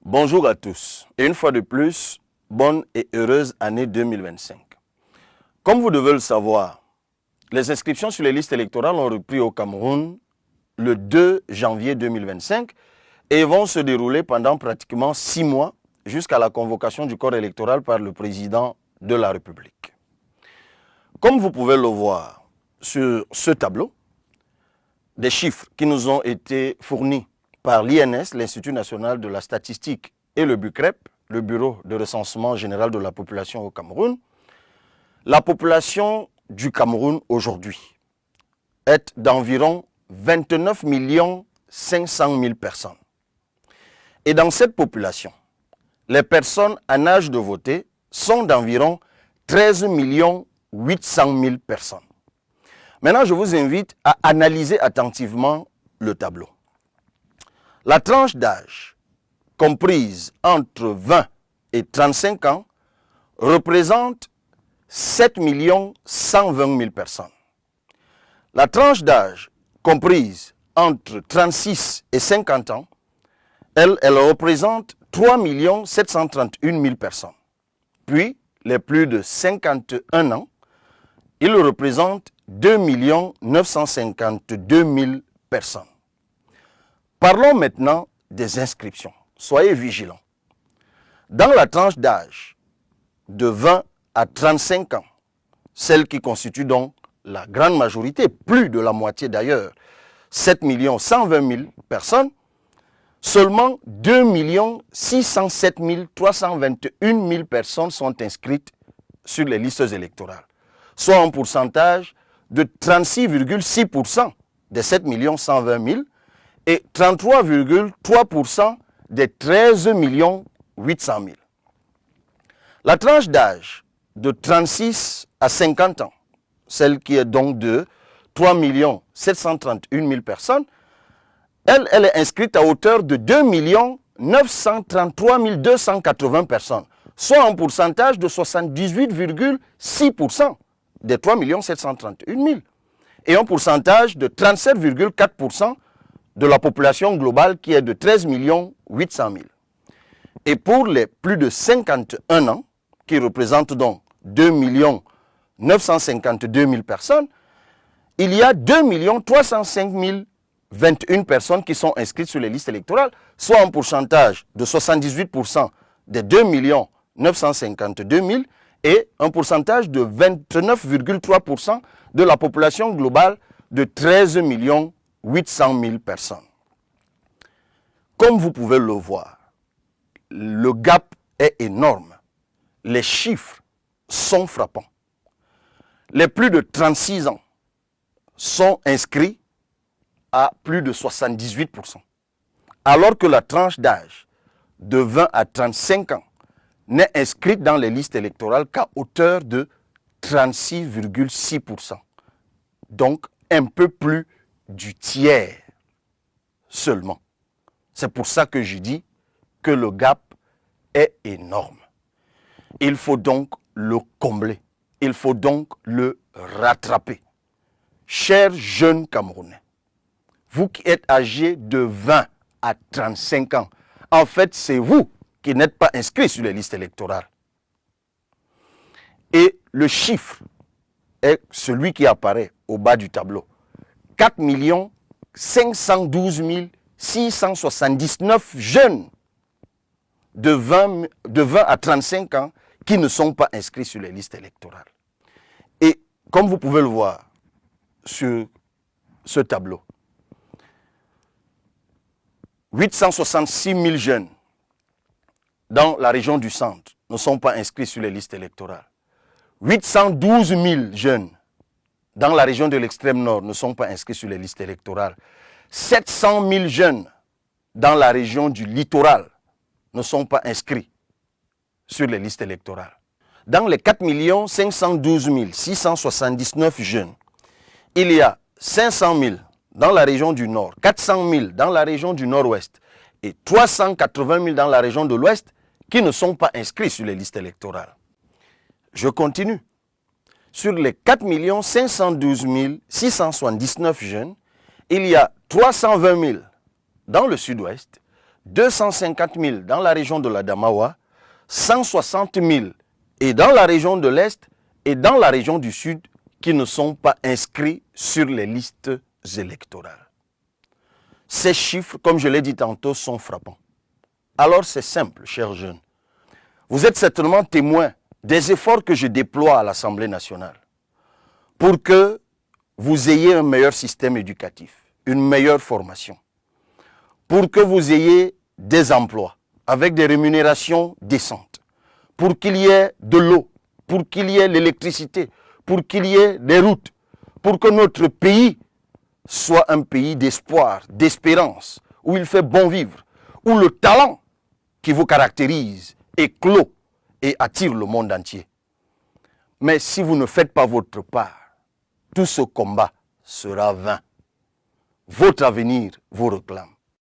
Bonjour à tous et une fois de plus, bonne et heureuse année 2025. Comme vous devez le savoir, les inscriptions sur les listes électorales ont repris au Cameroun le 2 janvier 2025 et vont se dérouler pendant pratiquement 6 mois jusqu'à la convocation du corps électoral par le président de la République. Comme vous pouvez le voir sur ce tableau, des chiffres qui nous ont été fournis par l'INS, l'Institut national de la statistique, et le BUCREP, le Bureau de recensement général de la population au Cameroun, la population du Cameroun aujourd'hui est d'environ 29 500 000 personnes. Et dans cette population, les personnes en âge de voter sont d'environ 13 800 000 personnes. Maintenant, je vous invite à analyser attentivement le tableau. La tranche d'âge comprise entre 20 et 35 ans représente 7 120 000 personnes. La tranche d'âge comprise entre 36 et 50 ans, elle représente 3 731 000 personnes. Puis, les plus de 51 ans, ils représentent 2 952 000 personnes. Parlons maintenant des inscriptions. Soyez vigilants. Dans la tranche d'âge de 20 à 35 ans, celle qui constitue donc la grande majorité, plus de la moitié d'ailleurs, 7 120 000 personnes, seulement 2 607 321 000 personnes sont inscrites sur les listes électorales, soit un pourcentage de 36,6% des 7 120 000 et 33,3% des 13 800 000. La tranche d'âge de 36 à 50 ans, celle qui est donc de 3 731 000 personnes, elle est inscrite à hauteur de 2 933 280 personnes, soit un pourcentage de 78,6% des 3 731 000 et un pourcentage de 37,4% de la population globale qui est de 13 800 000. Et pour les plus de 51 ans, qui représentent donc 2 952 000 personnes, il y a 2 305 021 personnes qui sont inscrites sur les listes électorales, soit un pourcentage de 78% des 2 952 000 et un pourcentage de 29,3% de la population globale de 13 800 000 personnes. Comme vous pouvez le voir, le gap est énorme. Les chiffres sont frappants. Les plus de 36 ans sont inscrits à plus de 78%, alors que la tranche d'âge de 20 à 35 ans n'est inscrite dans les listes électorales qu'à hauteur de 36,6%. Donc, un peu plus du tiers seulement. C'est pour ça que je dis que le gap est énorme. Il faut donc le combler. Il faut donc le rattraper. Chers jeunes Camerounais, vous qui êtes âgés de 20 à 35 ans, en fait, c'est vous qui n'êtes pas inscrits sur les listes électorales. Et le chiffre est celui qui apparaît au bas du tableau. 4 512 679 jeunes de 20 à 35 ans qui ne sont pas inscrits sur les listes électorales. Et comme vous pouvez le voir sur ce tableau, 866 000 jeunes dans la région du centre ne sont pas inscrits sur les listes électorales. 812 000 jeunes dans la région de l'extrême nord ne sont pas inscrits sur les listes électorales. 700 000 jeunes dans la région du littoral ne sont pas inscrits sur les listes électorales. Dans les 4 512 679 jeunes, il y a 500 000 dans la région du nord, 400 000 dans la région du nord-ouest et 380 000 dans la région de l'ouest qui ne sont pas inscrits sur les listes électorales. Je continue. Sur les 4 512 679 jeunes, il y a 320 000 dans le sud-ouest, 250 000 dans la région de l'Adamawa, 160 000 et dans la région de l'Est et dans la région du Sud qui ne sont pas inscrits sur les listes électorales. Ces chiffres, comme je l'ai dit tantôt, sont frappants. Alors c'est simple, chers jeunes. Vous êtes certainement témoins des efforts que je déploie à l'Assemblée nationale pour que vous ayez un meilleur système éducatif, une meilleure formation, pour que vous ayez des emplois avec des rémunérations décentes, pour qu'il y ait de l'eau, pour qu'il y ait l'électricité, pour qu'il y ait des routes, pour que notre pays soit un pays d'espoir, d'espérance, où il fait bon vivre, où le talent qui vous caractérise éclot et attire le monde entier. Mais si vous ne faites pas votre part, tout ce combat sera vain. Votre avenir vous réclame.